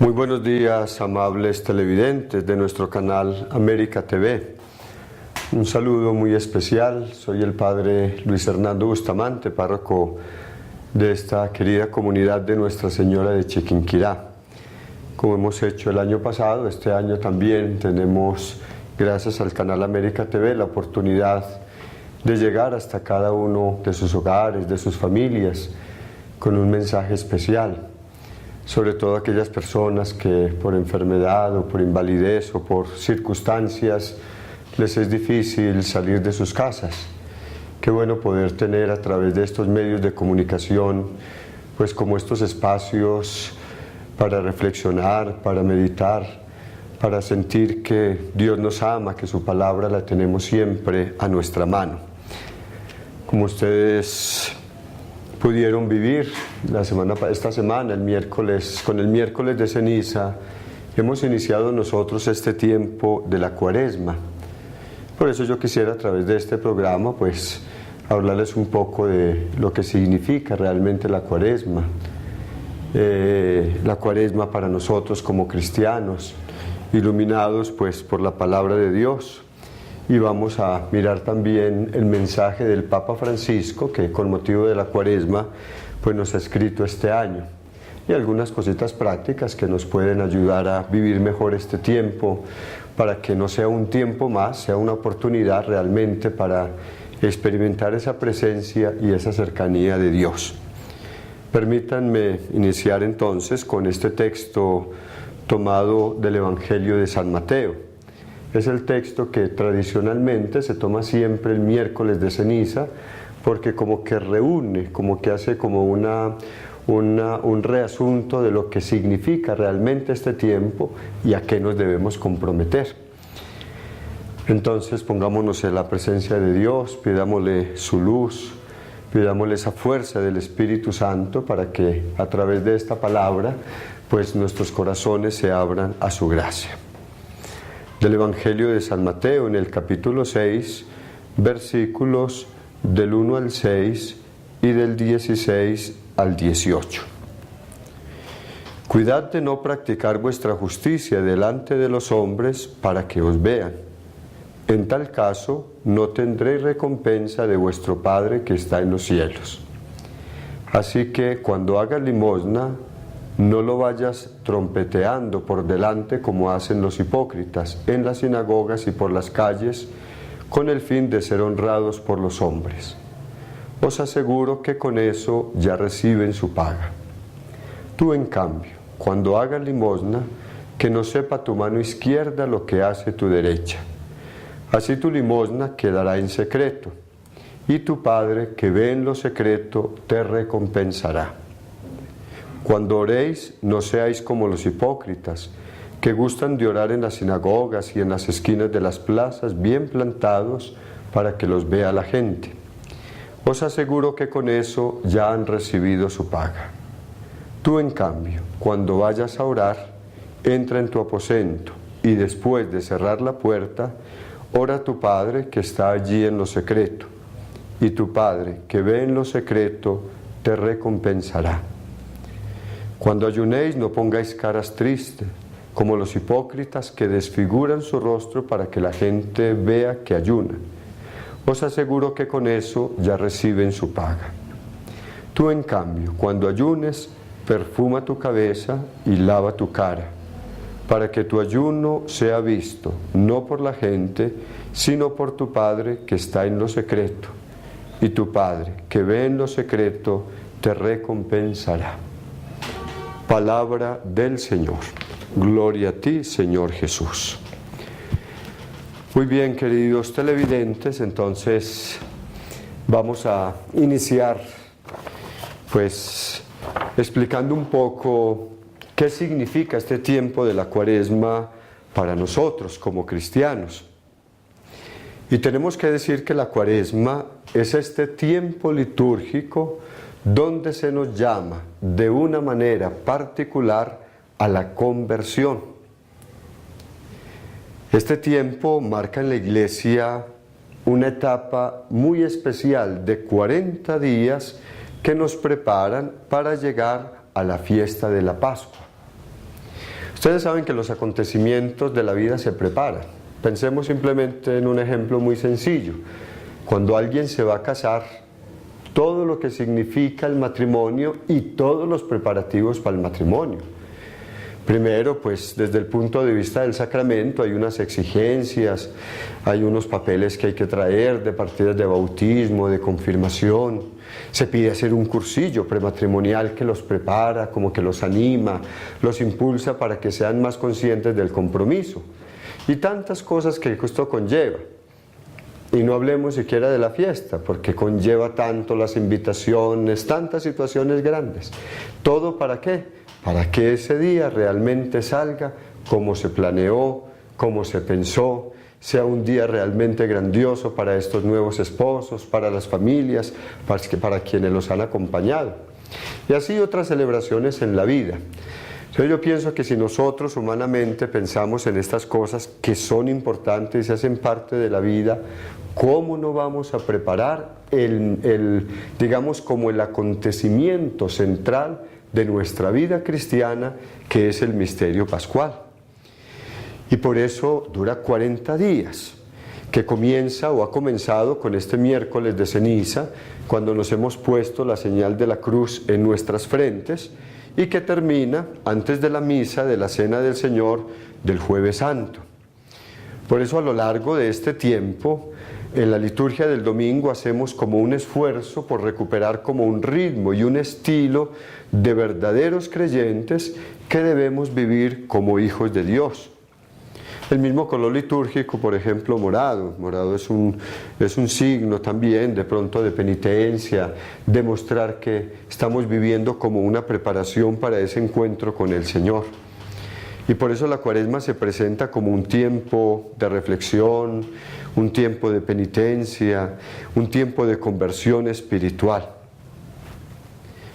Muy buenos días, amables televidentes de nuestro canal América TV. Un saludo muy especial. Soy el padre Luis Hernando Bustamante, párroco de esta querida comunidad de Nuestra Señora de Chiquinquirá. Como hemos hecho el año pasado, este año también tenemos, gracias al canal América TV, la oportunidad de llegar hasta cada uno de sus hogares, de sus familias, con un mensaje especial. Sobre todo aquellas personas que por enfermedad o por invalidez o por circunstancias les es difícil salir de sus casas. Qué bueno poder tener a través de estos medios de comunicación, pues como estos espacios para reflexionar, para meditar, para sentir que Dios nos ama, que su palabra la tenemos siempre a nuestra mano. Como ustedes pudieron vivir esta semana, el miércoles, con el miércoles de ceniza, hemos iniciado nosotros este tiempo de la Cuaresma. Por eso yo quisiera a través de este programa pues hablarles un poco de lo que significa realmente la Cuaresma. La Cuaresma para nosotros como cristianos, iluminados pues por la palabra de Dios. Y vamos a mirar también el mensaje del Papa Francisco, que con motivo de la Cuaresma pues nos ha escrito este año, y algunas cositas prácticas que nos pueden ayudar a vivir mejor este tiempo, para que no sea un tiempo más, sea una oportunidad realmente para experimentar esa presencia y esa cercanía de Dios. Permítanme iniciar entonces con este texto tomado del Evangelio de San Mateo. Es el texto que tradicionalmente se toma siempre el miércoles de ceniza, porque como que reúne, como que hace como un reasunto de lo que significa realmente este tiempo y a qué nos debemos comprometer. Entonces pongámonos en la presencia de Dios, pidámosle su luz, pidámosle esa fuerza del Espíritu Santo para que a través de esta palabra pues nuestros corazones se abran a su gracia. Del Evangelio de San Mateo, en el capítulo 6, versículos del 1 al 6 y del 16 al 18. Cuidad de no practicar vuestra justicia delante de los hombres para que os vean. En tal caso, no tendréis recompensa de vuestro Padre que está en los cielos. Así que cuando hagas limosna, no lo vayas trompeteando por delante como hacen los hipócritas en las sinagogas y por las calles, con el fin de ser honrados por los hombres. Os aseguro que con eso ya reciben su paga. Tú, en cambio, cuando hagas limosna, que no sepa tu mano izquierda lo que hace tu derecha. Así tu limosna quedará en secreto, y tu Padre, que ve en lo secreto, te recompensará. Cuando oréis, no seáis como los hipócritas, que gustan de orar en las sinagogas y en las esquinas de las plazas, bien plantados, para que los vea la gente. Os aseguro que con eso ya han recibido su paga. Tú, en cambio, cuando vayas a orar, entra en tu aposento, y después de cerrar la puerta, ora a tu Padre que está allí en lo secreto, y tu Padre que ve en lo secreto te recompensará. Cuando ayunéis, no pongáis caras tristes, como los hipócritas que desfiguran su rostro para que la gente vea que ayunan. Os aseguro que con eso ya reciben su paga. Tú, en cambio, cuando ayunes, perfuma tu cabeza y lava tu cara, para que tu ayuno sea visto, no por la gente, sino por tu Padre que está en lo secreto. Y tu Padre, que ve en lo secreto, te recompensará. Palabra del Señor. Gloria a ti, Señor Jesús. Muy bien, queridos televidentes, entonces vamos a iniciar pues explicando un poco qué significa este tiempo de la Cuaresma para nosotros como cristianos. Y tenemos que decir que la Cuaresma es este tiempo litúrgico donde se nos llama de una manera particular a la conversión. Este tiempo marca en la Iglesia una etapa muy especial de 40 días que nos preparan para llegar a la fiesta de la Pascua. Ustedes saben que los acontecimientos de la vida se preparan. Pensemos simplemente en un ejemplo muy sencillo. Cuando alguien se va a casar, todo lo que significa el matrimonio y todos los preparativos para el matrimonio. Primero, pues desde el punto de vista del sacramento hay unas exigencias, hay unos papeles que hay que traer de partidas de bautismo, de confirmación. Se pide hacer un cursillo prematrimonial que los prepara, como que los anima, los impulsa para que sean más conscientes del compromiso. Y tantas cosas que esto conlleva. Y no hablemos siquiera de la fiesta, porque conlleva tanto las invitaciones, tantas situaciones grandes. ¿Todo para qué? Para que ese día realmente salga como se planeó, como se pensó, sea un día realmente grandioso para estos nuevos esposos, para las familias, para quienes los han acompañado. Y así otras celebraciones en la vida. Entonces yo pienso que si nosotros humanamente pensamos en estas cosas que son importantes y hacen parte de la vida, ¿cómo no vamos a preparar digamos, como el acontecimiento central de nuestra vida cristiana, que es el misterio pascual? Y por eso dura 40 días, que comienza o ha comenzado con este miércoles de ceniza, cuando nos hemos puesto la señal de la cruz en nuestras frentes, y que termina antes de la misa de la Cena del Señor del Jueves Santo. Por eso a lo largo de este tiempo, en la liturgia del domingo hacemos como un esfuerzo por recuperar como un ritmo y un estilo de verdaderos creyentes que debemos vivir como hijos de Dios. El mismo color litúrgico, por ejemplo, morado. Morado es un signo también de pronto de penitencia, de mostrar que estamos viviendo como una preparación para ese encuentro con el Señor. Y por eso la Cuaresma se presenta como un tiempo de reflexión, un tiempo de penitencia, un tiempo de conversión espiritual.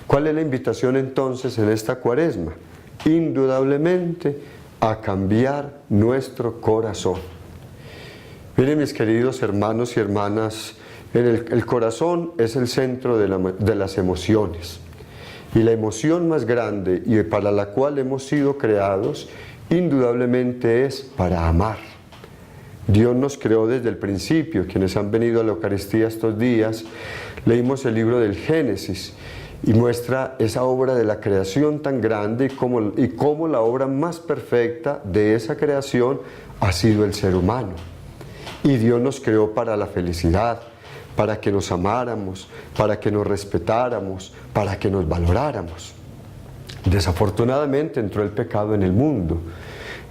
¿Cuál es la invitación entonces en esta Cuaresma? Indudablemente a cambiar nuestro corazón. Miren, mis queridos hermanos y hermanas, el corazón es el centro de las emociones. Y la emoción más grande y para la cual hemos sido creados, indudablemente es para amar. Dios nos creó desde el principio. Quienes han venido a la Eucaristía estos días, leímos el libro del Génesis y muestra esa obra de la creación tan grande y cómo la obra más perfecta de esa creación ha sido el ser humano. Y Dios nos creó para la felicidad, para que nos amáramos, para que nos respetáramos, para que nos valoráramos. Desafortunadamente entró el pecado en el mundo.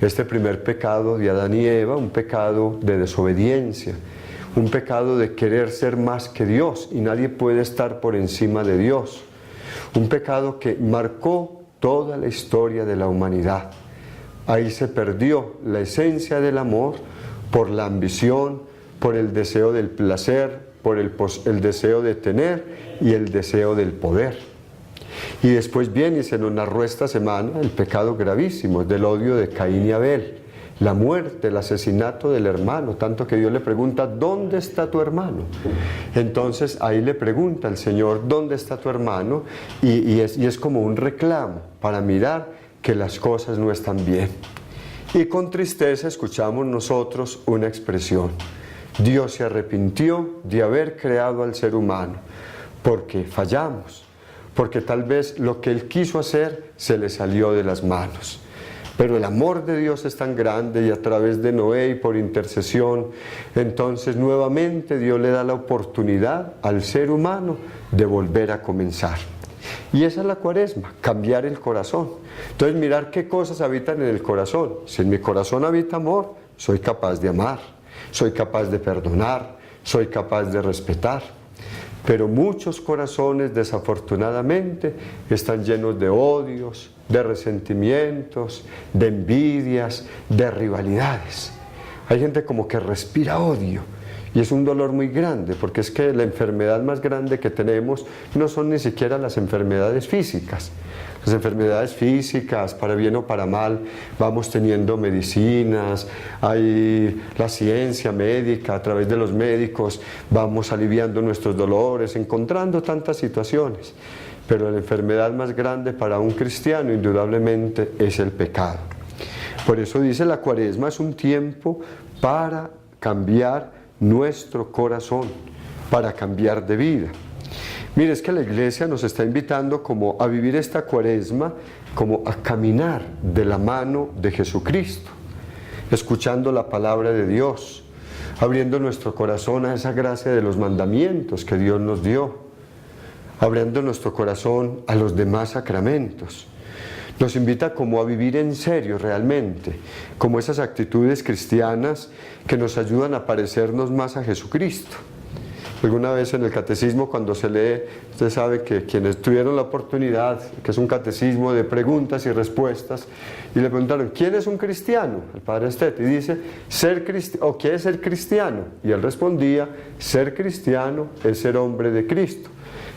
Este primer pecado de Adán y Eva, un pecado de desobediencia, un pecado de querer ser más que Dios, y nadie puede estar por encima de Dios. Un pecado que marcó toda la historia de la humanidad. Ahí se perdió la esencia del amor por la ambición, por el deseo del placer, por el deseo de tener y el deseo del poder. Y después viene y se nos narró esta semana el pecado gravísimo del odio de Caín y Abel, la muerte, el asesinato del hermano, tanto que Dios le pregunta, ¿dónde está tu hermano? Entonces ahí le pregunta al Señor, ¿dónde está tu hermano? Y es como un reclamo para mirar que las cosas no están bien. Y con tristeza escuchamos nosotros una expresión: Dios se arrepintió de haber creado al ser humano, porque fallamos, porque tal vez lo que Él quiso hacer se le salió de las manos. Pero el amor de Dios es tan grande, y a través de Noé y por intercesión, entonces nuevamente Dios le da la oportunidad al ser humano de volver a comenzar. Y esa es la Cuaresma, cambiar el corazón. Entonces mirar qué cosas habitan en el corazón. Si en mi corazón habita amor, soy capaz de amar, soy capaz de perdonar, soy capaz de respetar. Pero muchos corazones, desafortunadamente, están llenos de odios, de resentimientos, de envidias, de rivalidades. Hay gente como que respira odio, y es un dolor muy grande, porque es que la enfermedad más grande que tenemos no son ni siquiera las enfermedades físicas. Las enfermedades físicas, para bien o para mal, vamos teniendo medicinas, hay la ciencia médica, a través de los médicos vamos aliviando nuestros dolores, encontrando tantas situaciones. Pero la enfermedad más grande para un cristiano indudablemente es el pecado. Por eso dice la Cuaresma es un tiempo para cambiar nuestro corazón, para cambiar de vida. Mire, es que la Iglesia nos está invitando como a vivir esta Cuaresma, como a caminar de la mano de Jesucristo, escuchando la palabra de Dios, abriendo nuestro corazón a esa gracia de los mandamientos que Dios nos dio, abriendo nuestro corazón a los demás sacramentos. Nos invita como a vivir en serio realmente, como esas actitudes cristianas que nos ayudan a parecernos más a Jesucristo. Alguna vez en el catecismo, cuando se lee, usted sabe que quienes tuvieron la oportunidad, que es un catecismo de preguntas y respuestas, y le preguntaron, ¿quién es un cristiano? El padre Estete, y dice, ¿qué es ser cristiano? Y él respondía, ser cristiano es ser hombre de Cristo.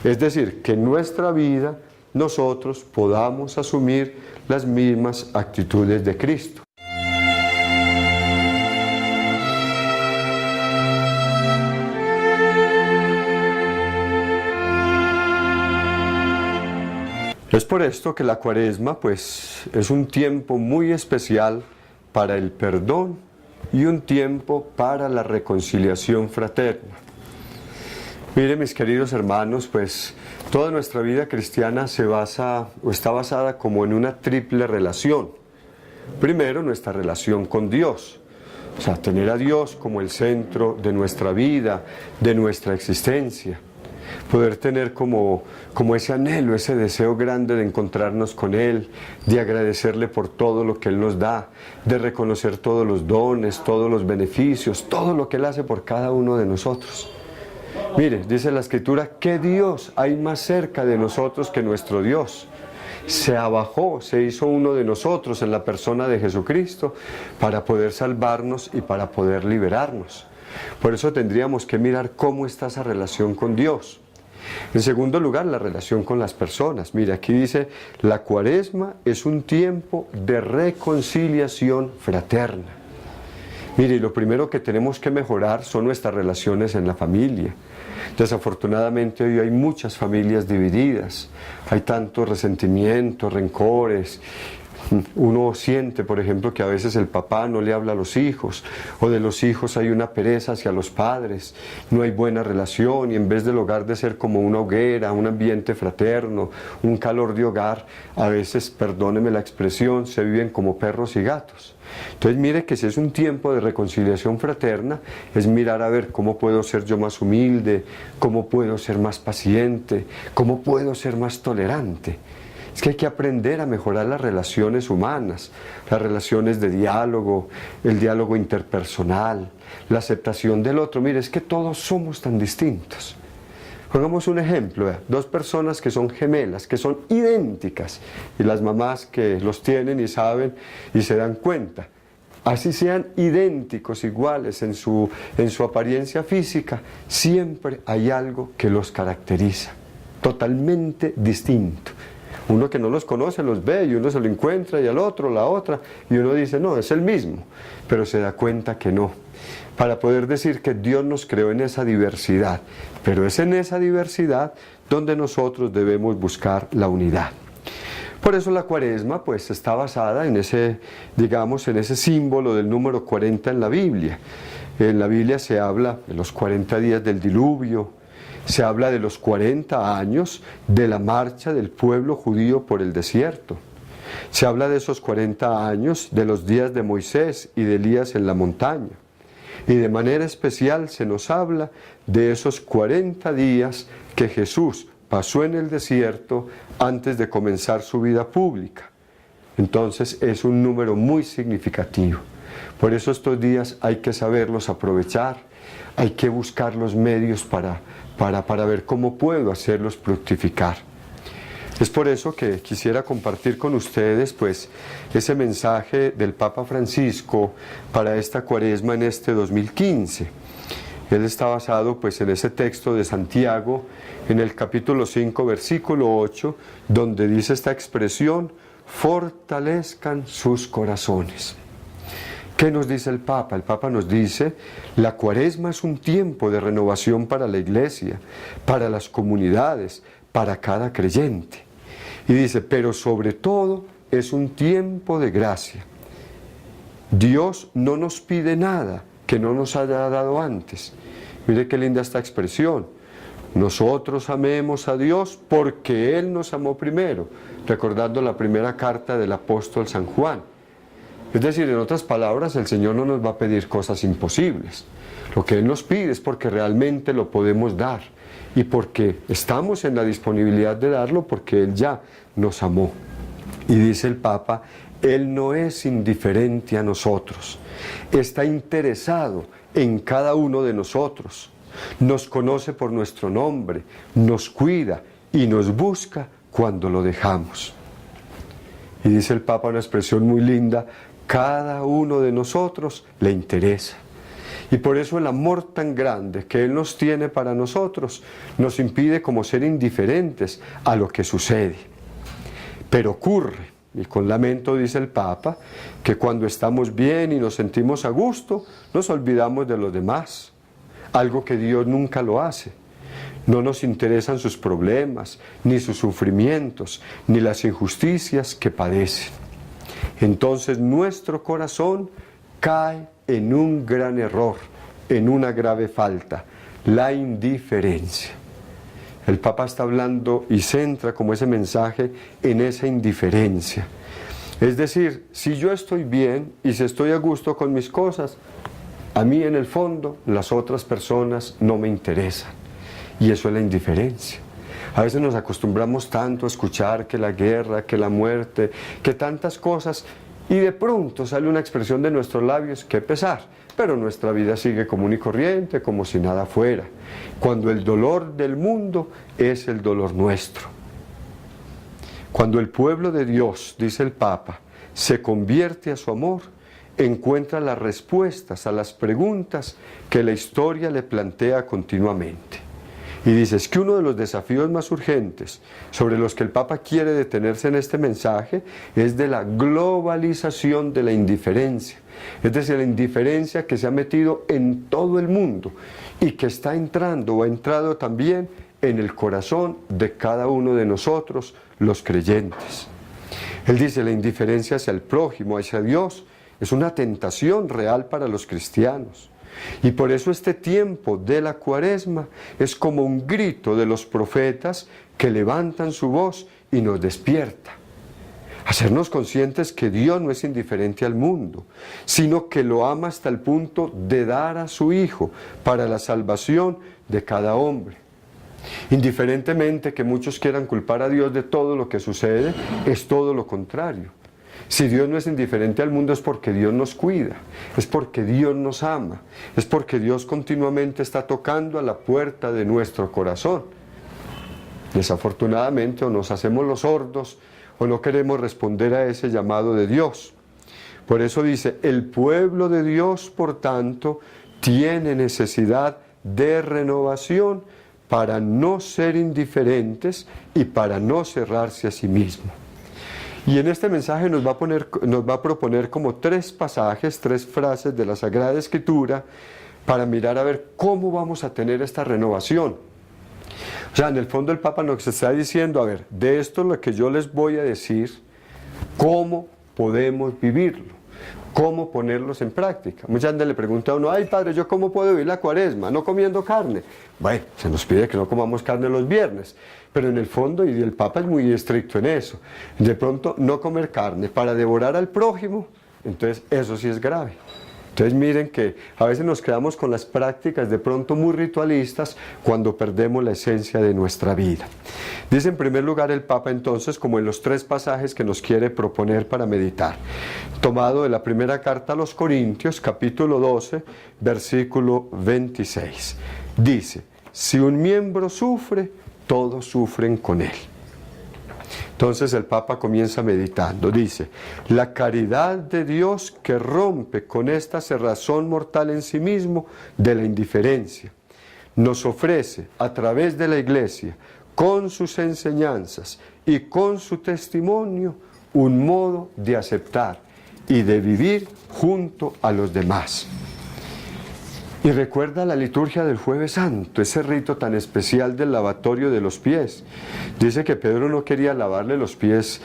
Es decir, que en nuestra vida nosotros podamos asumir las mismas actitudes de Cristo. Es por esto que la Cuaresma pues es un tiempo muy especial para el perdón y un tiempo para la reconciliación fraterna. Mire, mis queridos hermanos, pues toda nuestra vida cristiana se basa o está basada como en una triple relación. Primero, nuestra relación con Dios, o sea, tener a Dios como el centro de nuestra vida, de nuestra existencia. Poder tener como ese anhelo, ese deseo grande de encontrarnos con Él, de agradecerle por todo lo que Él nos da, de reconocer todos los dones, todos los beneficios, todo lo que Él hace por cada uno de nosotros. Mire, dice la Escritura, ¿qué Dios hay más cerca de nosotros que nuestro Dios? Se abajó, se hizo uno de nosotros en la persona de Jesucristo para poder salvarnos y para poder liberarnos. Por eso tendríamos que mirar cómo está esa relación con Dios. En segundo lugar, la relación con las personas. Mire, aquí dice, la Cuaresma es un tiempo de reconciliación fraterna. Mire, lo primero que tenemos que mejorar son nuestras relaciones en la familia. Desafortunadamente hoy hay muchas familias divididas, hay tanto resentimiento, rencores. Uno siente, por ejemplo, que a veces el papá no le habla a los hijos, o de los hijos hay una pereza hacia los padres, no hay buena relación, y en vez del hogar de ser como una hoguera, un ambiente fraterno, un calor de hogar, a veces, perdóneme la expresión, se viven como perros y gatos. Entonces mire que si es un tiempo de reconciliación fraterna, es mirar a ver cómo puedo ser yo más humilde, cómo puedo ser más paciente, cómo puedo ser más tolerante. Es que hay que aprender a mejorar las relaciones humanas, las relaciones de diálogo, el diálogo interpersonal, la aceptación del otro. Mire, es que todos somos tan distintos. Pongamos un ejemplo, dos personas que son gemelas, que son idénticas, y las mamás que los tienen y saben y se dan cuenta. Así sean idénticos, iguales en su apariencia física, siempre hay algo que los caracteriza, totalmente distinto. Uno que no los conoce los ve y uno se lo encuentra y al otro, la otra, y uno dice, no, es el mismo, pero se da cuenta que no. Para poder decir que Dios nos creó en esa diversidad, pero es en esa diversidad donde nosotros debemos buscar la unidad. Por eso la Cuaresma pues está basada en ese, digamos, en ese símbolo del número 40 en la Biblia. En la Biblia se habla de los 40 días del diluvio, se habla de los 40 años de la marcha del pueblo judío por el desierto. Se habla de esos 40 años de los días de Moisés y de Elías en la montaña. Y de manera especial se nos habla de esos 40 días que Jesús pasó en el desierto antes de comenzar su vida pública. Entonces es un número muy significativo. Por eso estos días hay que saberlos aprovechar, hay que buscar los medios para ver cómo puedo hacerlos fructificar. Es por eso que quisiera compartir con ustedes pues ese mensaje del Papa Francisco para esta Cuaresma en este 2015. Él está basado pues en ese texto de Santiago, en el capítulo 5, versículo 8, donde dice esta expresión, fortalezcan sus corazones. ¿Qué nos dice el Papa? El Papa nos dice, la Cuaresma es un tiempo de renovación para la Iglesia, para las comunidades, para cada creyente. Y dice, pero sobre todo es un tiempo de gracia. Dios no nos pide nada que no nos haya dado antes. Mire qué linda esta expresión. Nosotros amemos a Dios porque Él nos amó primero, recordando la primera carta del apóstol San Juan. Es decir, en otras palabras, el Señor no nos va a pedir cosas imposibles. Lo que Él nos pide es porque realmente lo podemos dar y porque estamos en la disponibilidad de darlo porque Él ya nos amó. Y dice el Papa, Él no es indiferente a nosotros, está interesado en cada uno de nosotros. Nos conoce por nuestro nombre, nos cuida y nos busca cuando lo dejamos. Y dice el Papa una expresión muy linda, cada uno de nosotros le interesa. Y por eso el amor tan grande que Él nos tiene para nosotros nos impide como ser indiferentes a lo que sucede. Pero ocurre, y con lamento dice el Papa, que cuando estamos bien y nos sentimos a gusto, nos olvidamos de los demás. Algo que Dios nunca lo hace. No nos interesan sus problemas, ni sus sufrimientos, ni las injusticias que padecen. Entonces nuestro corazón cae en un gran error, en una grave falta, la indiferencia. El Papa está hablando y centra como ese mensaje en esa indiferencia. Es decir, si yo estoy bien y si estoy a gusto con mis cosas, a mí en el fondo las otras personas no me interesan. Y eso es la indiferencia. A veces nos acostumbramos tanto a escuchar que la guerra, que la muerte, que tantas cosas, y de pronto sale una expresión de nuestros labios, qué pesar, pero nuestra vida sigue común y corriente, como si nada fuera, cuando el dolor del mundo es el dolor nuestro. Cuando el pueblo de Dios, dice el Papa, se convierte a su amor, encuentra las respuestas a las preguntas que la historia le plantea continuamente. Y dice, es que uno de los desafíos más urgentes sobre los que el Papa quiere detenerse en este mensaje es de la globalización de la indiferencia. Es decir, la indiferencia que se ha metido en todo el mundo y que está entrando o ha entrado también en el corazón de cada uno de nosotros, los creyentes. Él dice, la indiferencia hacia el prójimo, hacia Dios, es una tentación real para los cristianos. Y por eso este tiempo de la Cuaresma es como un grito de los profetas que levantan su voz y nos despierta. Hacernos conscientes que Dios no es indiferente al mundo, sino que lo ama hasta el punto de dar a su Hijo para la salvación de cada hombre. Indiferentemente que muchos quieran culpar a Dios de todo lo que sucede, es todo lo contrario. Si Dios no es indiferente al mundo es porque Dios nos cuida, es porque Dios nos ama, es porque Dios continuamente está tocando a la puerta de nuestro corazón. Desafortunadamente o nos hacemos los sordos o no queremos responder a ese llamado de Dios. Por eso dice, el pueblo de Dios, por tanto, tiene necesidad de renovación para no ser indiferentes y para no cerrarse a sí mismo. Y en este mensaje nos va a proponer como tres pasajes, tres frases de la Sagrada Escritura para mirar a ver cómo vamos a tener esta renovación. O sea, en el fondo el Papa nos está diciendo, a ver, de esto es lo que yo les voy a decir, cómo podemos vivirlo, cómo ponerlos en práctica. Muchas veces le pregunta a uno, ay padre, ¿yo cómo puedo vivir la Cuaresma? No comiendo carne. Bueno, se nos pide que no comamos carne los viernes, pero en el fondo, y el Papa es muy estricto en eso, de pronto no comer carne para devorar al prójimo, entonces eso sí es grave. Entonces miren que a veces nos quedamos con las prácticas de pronto muy ritualistas cuando perdemos la esencia de nuestra vida. Dice en primer lugar el Papa entonces, como en los tres pasajes que nos quiere proponer para meditar, tomado de la primera carta a los Corintios, capítulo 12, versículo 26. Dice, si un miembro sufre, todos sufren con él. Entonces el Papa comienza meditando, dice, la caridad de Dios que rompe con esta cerrazón mortal en sí mismo de la indiferencia, nos ofrece a través de la Iglesia, con sus enseñanzas y con su testimonio, un modo de aceptar y de vivir junto a los demás. Y recuerda la liturgia del Jueves Santo, ese rito tan especial del lavatorio de los pies. Dice que Pedro no quería lavarle los pies,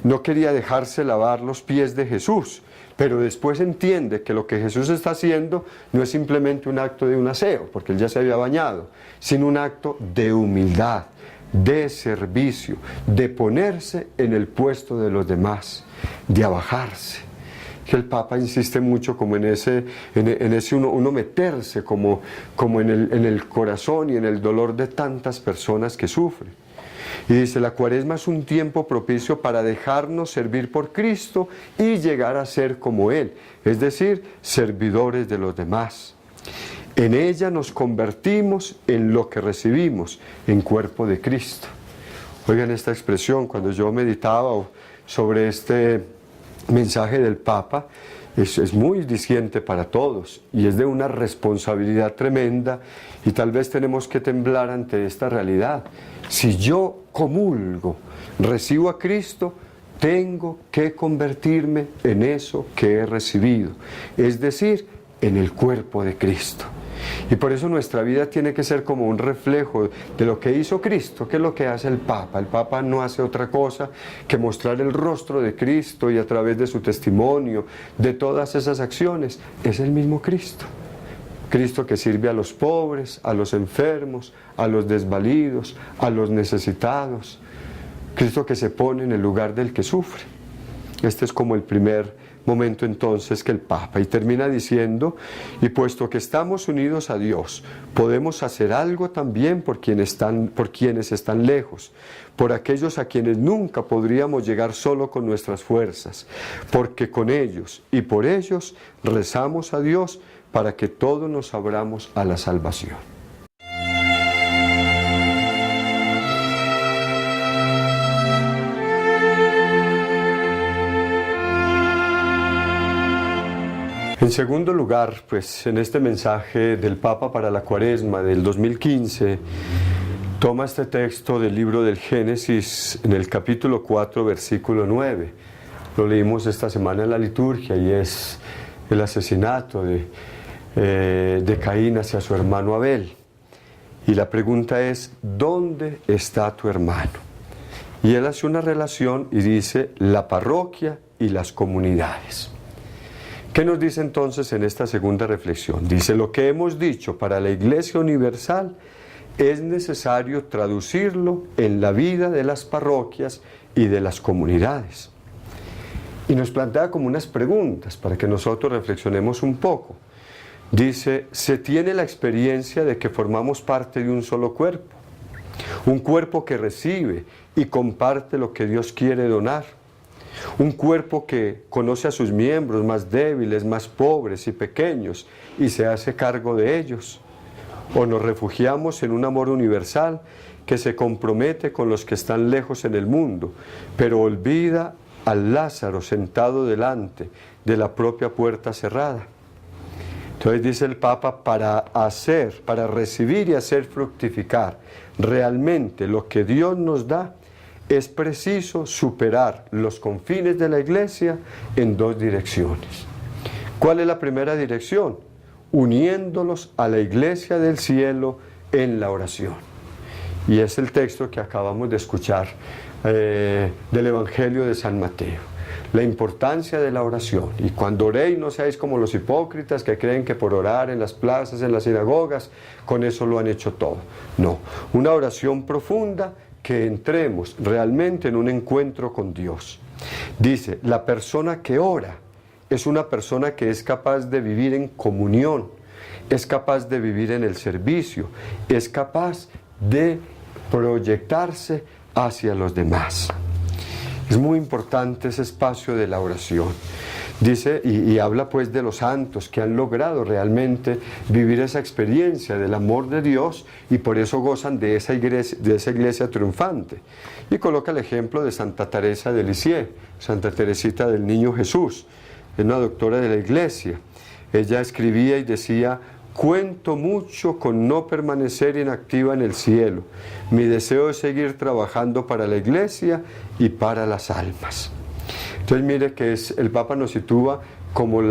no quería dejarse lavar los pies de Jesús. pero después entiende que lo que Jesús está haciendo no es simplemente un acto de un aseo, porque él ya se había bañado, sino un acto de humildad, de servicio, de ponerse en el puesto de los demás, de abajarse. Que el Papa insiste mucho como en ese uno meterse como en el corazón y en el dolor de tantas personas que sufren. Y dice, la Cuaresma es un tiempo propicio para dejarnos servir por Cristo y llegar a ser como Él, es decir, servidores de los demás. En ella nos convertimos en lo que recibimos, en cuerpo de Cristo. Oigan esta expresión, cuando yo meditaba sobre este mensaje del Papa, es muy diciente para todos y es de una responsabilidad tremenda, y tal vez tenemos que temblar ante esta realidad. Si yo comulgo, recibo a Cristo, tengo que convertirme en eso que he recibido, es decir, en el cuerpo de Cristo. Y por eso nuestra vida tiene que ser como un reflejo de lo que hizo Cristo. ¿Qué es lo que hace el Papa? El Papa no hace otra cosa que mostrar el rostro de Cristo, y a través de su testimonio, de todas esas acciones, es el mismo Cristo. Cristo que sirve a los pobres, a los enfermos, a los desvalidos, a los necesitados. Cristo que se pone en el lugar del que sufre. Este es como el primer momento entonces que el Papa, y termina diciendo, y puesto que estamos unidos a Dios, podemos hacer algo también por quienes están lejos, por aquellos a quienes nunca podríamos llegar solo con nuestras fuerzas, porque con ellos y por ellos rezamos a Dios para que todos nos abramos a la salvación. En segundo lugar, pues en este mensaje del Papa para la Cuaresma del 2015, toma este texto del libro del Génesis en el capítulo 4, versículo 9. Lo leímos esta semana en la liturgia, y es el asesinato de Caín hacia su hermano Abel. Y la pregunta es, ¿dónde está tu hermano? Y él hace una relación y dice, la parroquia y las comunidades. ¿Qué nos dice entonces en esta segunda reflexión? Dice, lo que hemos dicho para la Iglesia Universal es necesario traducirlo en la vida de las parroquias y de las comunidades. Y nos plantea como unas preguntas para que nosotros reflexionemos un poco. Dice, se tiene la experiencia de que formamos parte de un solo cuerpo, un cuerpo que recibe y comparte lo que Dios quiere donar. Un cuerpo que conoce a sus miembros más débiles, más pobres y pequeños, y se hace cargo de ellos. O nos refugiamos en un amor universal que se compromete con los que están lejos en el mundo, pero olvida al Lázaro sentado delante de la propia puerta cerrada. Entonces dice el Papa, para recibir y hacer fructificar realmente lo que Dios nos da, es preciso superar los confines de la Iglesia en dos direcciones. ¿Cuál es la primera dirección? Uniéndolos a la Iglesia del cielo en la oración. Y es el texto que acabamos de escuchar del Evangelio de San Mateo. La importancia de la oración. Y cuando oréis, no seáis como los hipócritas que creen que por orar en las plazas, en las sinagogas, con eso lo han hecho todo. No, una oración profunda, que entremos realmente en un encuentro con Dios. Dice, la persona que ora es una persona que es capaz de vivir en comunión, es capaz de vivir en el servicio, es capaz de proyectarse hacia los demás. Es muy importante ese espacio de la oración. Dice, y habla pues de los santos que han logrado realmente vivir esa experiencia del amor de Dios, y por eso gozan de esa iglesia triunfante. Y coloca el ejemplo de Santa Teresa de Lisieux, Santa Teresita del Niño Jesús, es una doctora de la Iglesia. Ella escribía y decía, cuento mucho con no permanecer inactiva en el cielo. Mi deseo es seguir trabajando para la Iglesia y para las almas. Entonces mire que el Papa nos sitúa como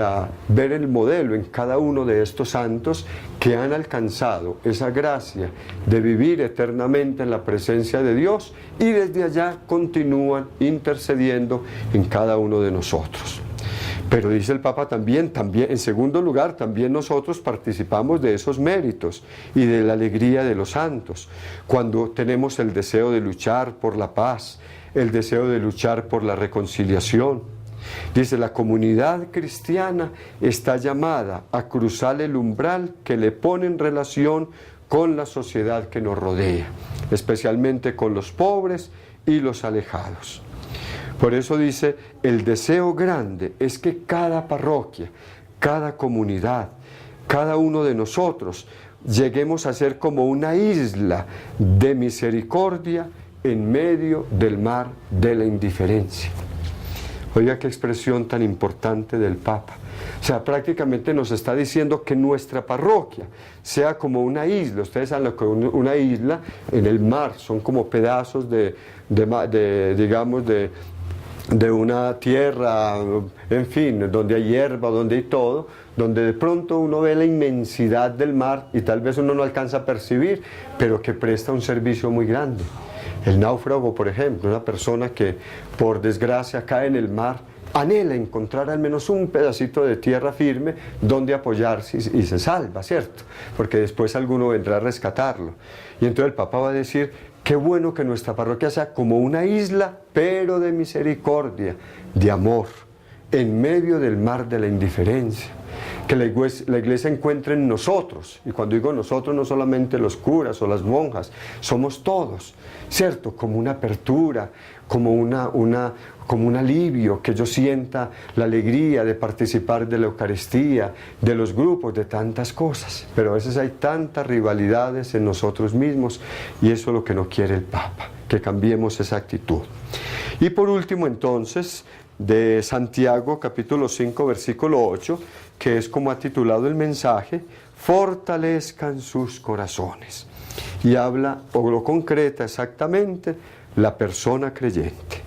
ver el modelo en cada uno de estos santos que han alcanzado esa gracia de vivir eternamente en la presencia de Dios, y desde allá continúan intercediendo en cada uno de nosotros. Pero dice el Papa también, en segundo lugar, también nosotros participamos de esos méritos y de la alegría de los santos, cuando tenemos el deseo de luchar por la paz, el deseo de luchar por la reconciliación. Dice, la comunidad cristiana está llamada a cruzar el umbral que le pone en relación con la sociedad que nos rodea, especialmente con los pobres y los alejados. Por eso dice, el deseo grande es que cada parroquia, cada comunidad, cada uno de nosotros lleguemos a ser como una isla de misericordia en medio del mar de la indiferencia. Oiga qué expresión tan importante del Papa. O sea, prácticamente nos está diciendo que nuestra parroquia sea como una isla. Ustedes saben lo que una isla en el mar son como pedazos digamos, de una tierra, en fin, donde hay hierba, donde hay todo, donde de pronto uno ve la inmensidad del mar y tal vez uno no alcanza a percibir, pero que presta un servicio muy grande. El náufrago, por ejemplo, una persona que por desgracia cae en el mar, anhela encontrar al menos un pedacito de tierra firme donde apoyarse y se salva, ¿cierto? Porque después alguno vendrá a rescatarlo. Y entonces el Papa va a decir, qué bueno que nuestra parroquia sea como una isla, pero de misericordia, de amor, en medio del mar de la indiferencia. Que la iglesia encuentre en nosotros, y cuando digo nosotros no solamente los curas o las monjas, somos todos, ¿cierto? Como una apertura, como un alivio, que yo sienta la alegría de participar de la Eucaristía, de los grupos, de tantas cosas. Pero a veces hay tantas rivalidades en nosotros mismos y eso es lo que no quiere el Papa, que cambiemos esa actitud. Y por último entonces, de Santiago capítulo 5 versículo 8, que es como ha titulado el mensaje, fortalezcan sus corazones. Y habla, o lo concreta exactamente, la persona creyente.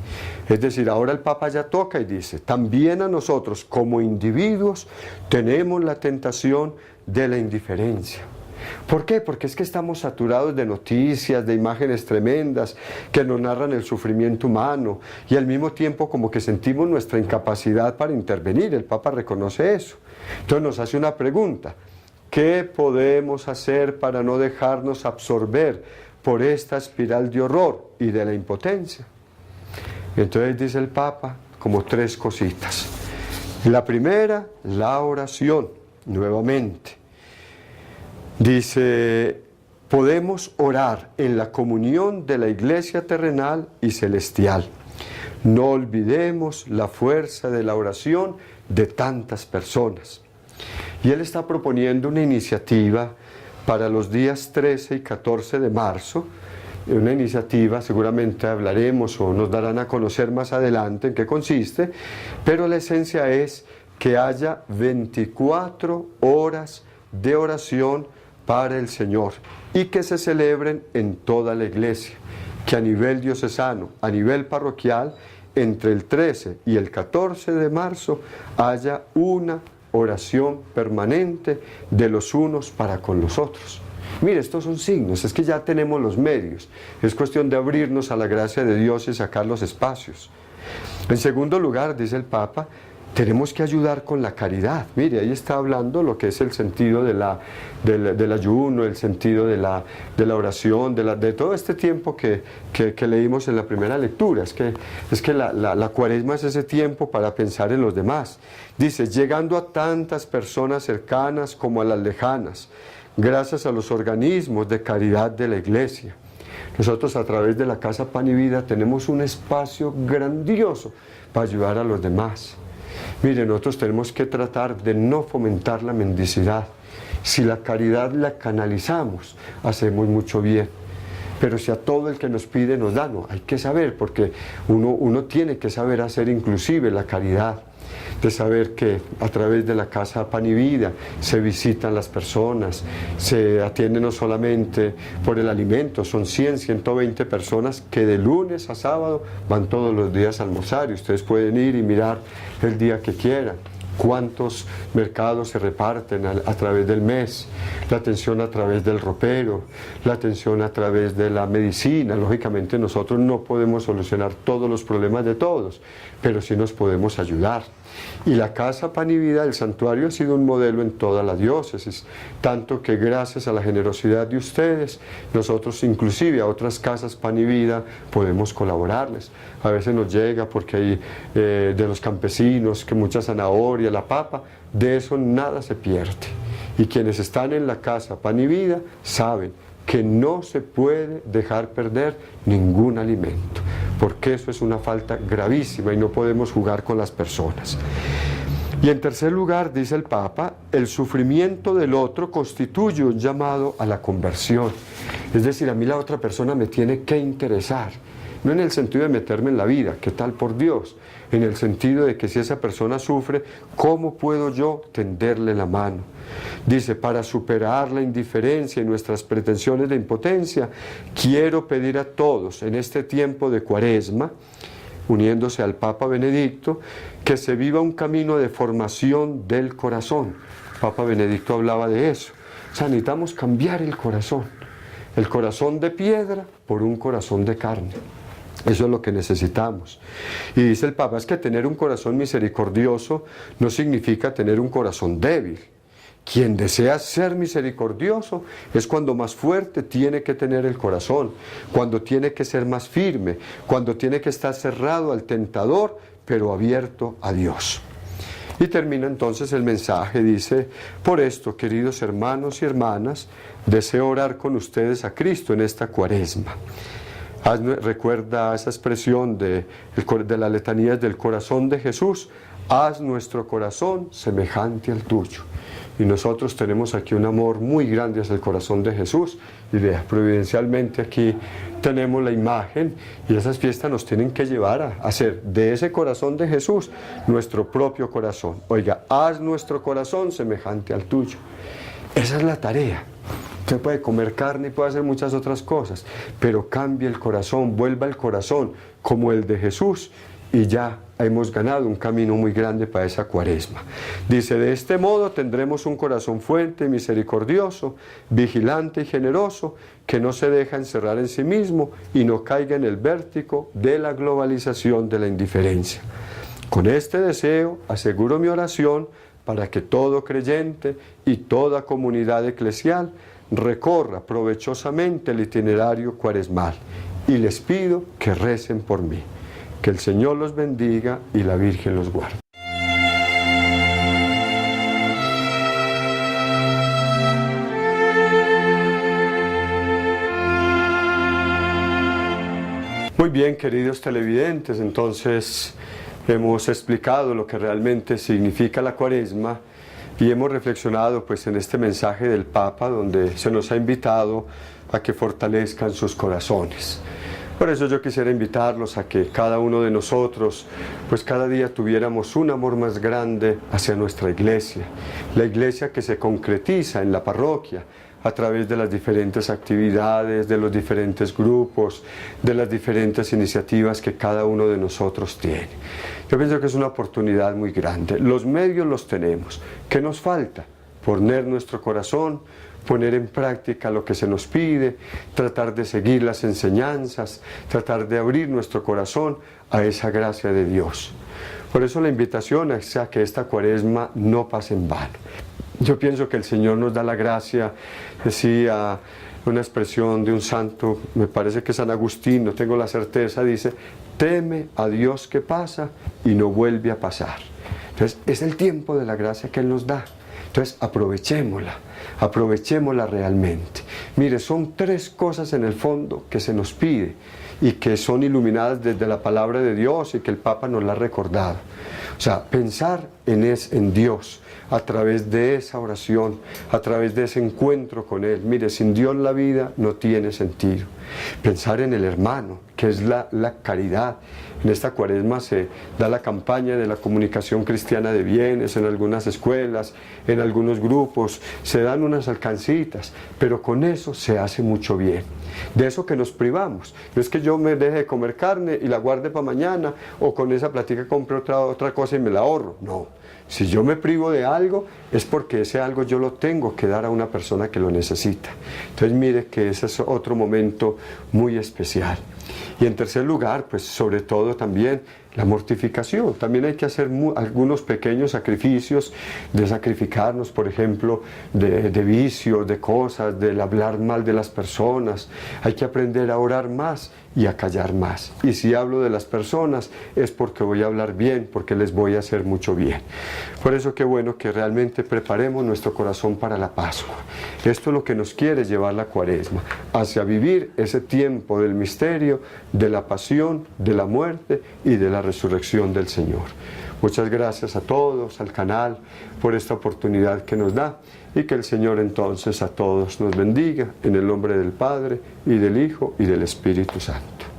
Es decir, ahora el Papa ya toca y dice, también a nosotros como individuos tenemos la tentación de la indiferencia. ¿Por qué? Porque es que estamos saturados de noticias, de imágenes tremendas que nos narran el sufrimiento humano y al mismo tiempo como que sentimos nuestra incapacidad para intervenir. El Papa reconoce eso. Entonces nos hace una pregunta, ¿qué podemos hacer para no dejarnos absorber por esta espiral de horror y de la impotencia? Entonces dice el Papa como tres cositas. La primera, la oración, nuevamente. Dice, podemos orar en la comunión de la iglesia terrenal y celestial. No olvidemos la fuerza de la oración de tantas personas. Y él está proponiendo una iniciativa para los días 13 y 14 de marzo, una iniciativa, seguramente hablaremos o nos darán a conocer más adelante en qué consiste, pero la esencia es que haya 24 horas de oración para el Señor y que se celebren en toda la iglesia, que a nivel diocesano, a nivel parroquial, entre el 13 y el 14 de marzo haya una oración permanente de los unos para con los otros. Mire, estos son signos, es que ya tenemos los medios, es cuestión de abrirnos a la gracia de Dios y sacar los espacios. En segundo lugar, dice el Papa, tenemos que ayudar con la caridad. Mire, ahí está hablando lo que es el sentido del ayuno, el sentido de la oración, de todo este tiempo que leímos en la primera lectura. Es que la cuaresma es ese tiempo para pensar en los demás. Dice, llegando a tantas personas cercanas como a las lejanas, gracias a los organismos de caridad de la Iglesia. Nosotros a través de la Casa Pan y Vida tenemos un espacio grandioso para ayudar a los demás. Mire, nosotros tenemos que tratar de no fomentar la mendicidad. Si la caridad la canalizamos, hacemos mucho bien. Pero si a todo el que nos pide nos da, no, hay que saber, porque uno tiene que saber hacer inclusive la caridad. De saber que a través de la Casa Pan y Vida se visitan las personas, se atienden no solamente por el alimento, son 100, 120 personas que de lunes a sábado van todos los días a almorzar y ustedes pueden ir y mirar el día que quieran. cuántos mercados se reparten a través del mes, la atención a través del ropero, la atención a través de la medicina. Lógicamente nosotros no podemos solucionar todos los problemas de todos, pero sí nos podemos ayudar. Y la Casa Pan y Vida del Santuario ha sido un modelo en toda la diócesis, tanto que gracias a la generosidad de ustedes, nosotros inclusive a otras casas Pan y Vida podemos colaborarles. A veces nos llega porque hay de los campesinos, que mucha zanahoria, la papa, de eso nada se pierde. Y quienes están en la Casa Pan y Vida saben que no se puede dejar perder ningún alimento, porque eso es una falta gravísima y no podemos jugar con las personas. Y en tercer lugar, dice el Papa, el sufrimiento del otro constituye un llamado a la conversión. Es decir, a mí la otra persona me tiene que interesar, no en el sentido de meterme en la vida, ¿qué tal por Dios? En el sentido de que si esa persona sufre, ¿cómo puedo yo tenderle la mano? Dice, para superar la indiferencia y nuestras pretensiones de impotencia, quiero pedir a todos en este tiempo de Cuaresma, uniéndose al Papa Benedicto, que se viva un camino de formación del corazón. Papa Benedicto hablaba de eso. O sea, necesitamos cambiar el corazón de piedra por un corazón de carne. Eso es lo que necesitamos. Y dice el Papa, es que tener un corazón misericordioso no significa tener un corazón débil. Quien desea ser misericordioso es cuando más fuerte tiene que tener el corazón, cuando tiene que ser más firme, cuando tiene que estar cerrado al tentador, pero abierto a Dios. Y termina entonces el mensaje, dice, por esto, queridos hermanos y hermanas, deseo orar con ustedes a Cristo en esta Cuaresma. Recuerda esa expresión de las letanías del corazón de Jesús, haz nuestro corazón semejante al tuyo. Y nosotros tenemos aquí un amor muy grande hacia el corazón de Jesús, y providencialmente aquí tenemos la imagen, y esas fiestas nos tienen que llevar a hacer de ese corazón de Jesús nuestro propio corazón. Oiga, haz nuestro corazón semejante al tuyo. Esa es la tarea. Usted puede comer carne y puede hacer muchas otras cosas, pero cambie el corazón, vuelva el corazón como el de Jesús, y ya hemos ganado un camino muy grande para esa Cuaresma. Dice, de este modo tendremos un corazón fuerte y misericordioso, vigilante y generoso, que no se deja encerrar en sí mismo y no caiga en el vértigo de la globalización de la indiferencia. Con este deseo aseguro mi oración para que todo creyente y toda comunidad eclesial recorra provechosamente el itinerario cuaresmal, y les pido que recen por mí. Que el Señor los bendiga y la Virgen los guarde. Muy bien, queridos televidentes, entonces hemos explicado lo que realmente significa la Cuaresma y hemos reflexionado pues en este mensaje del Papa, donde se nos ha invitado a que fortalezcan sus corazones. Por eso yo quisiera invitarlos a que cada uno de nosotros, pues cada día tuviéramos un amor más grande hacia nuestra iglesia, la iglesia que se concretiza en la parroquia, a través de las diferentes actividades, de los diferentes grupos, de las diferentes iniciativas que cada uno de nosotros tiene. Yo pienso que es una oportunidad muy grande. Los medios los tenemos. ¿Qué nos falta? Poner nuestro corazón, poner en práctica lo que se nos pide, tratar de seguir las enseñanzas, tratar de abrir nuestro corazón a esa gracia de Dios. Por eso la invitación es a que esta Cuaresma no pase en vano. Yo pienso que el Señor nos da la gracia, decía una expresión de un santo, me parece que San Agustín, no tengo la certeza, dice, teme a Dios que pasa y no vuelve a pasar. Entonces es el tiempo de la gracia que Él nos da. Entonces aprovechémosla realmente. Mire, son tres cosas en el fondo que se nos pide y que son iluminadas desde la palabra de Dios y que el Papa nos la ha recordado. O sea, pensar en Dios a través de esa oración, a través de ese encuentro con Él. Mire, sin Dios la vida no tiene sentido. Pensar en el hermano, que es la caridad. En esta cuaresma se da la campaña de la comunicación cristiana de bienes en algunas escuelas, en algunos grupos, se dan unas alcancitas, pero con eso se hace mucho bien. De eso que nos privamos. No es que yo me deje de comer carne y la guarde para mañana, o con esa platica compre otra cosa y me la ahorro. No. Si yo me privo de algo, es porque ese algo yo lo tengo que dar a una persona que lo necesita. Entonces mire que ese es otro momento muy especial. Y en tercer lugar, pues sobre todo también la mortificación. También hay que hacer algunos pequeños sacrificios, de sacrificarnos, por ejemplo, de vicios, de cosas, del hablar mal de las personas. Hay que aprender a orar más y a callar más. Y si hablo de las personas es porque voy a hablar bien, porque les voy a hacer mucho bien. Por eso qué bueno que realmente preparemos nuestro corazón para la Pascua. Esto es lo que nos quiere llevar la Cuaresma, hacia vivir ese tiempo del misterio, de la pasión, de la muerte y de la resurrección del Señor. Muchas gracias a todos, al canal, por esta oportunidad que nos da, y que el Señor entonces a todos nos bendiga, en el nombre del Padre, y del Hijo, y del Espíritu Santo.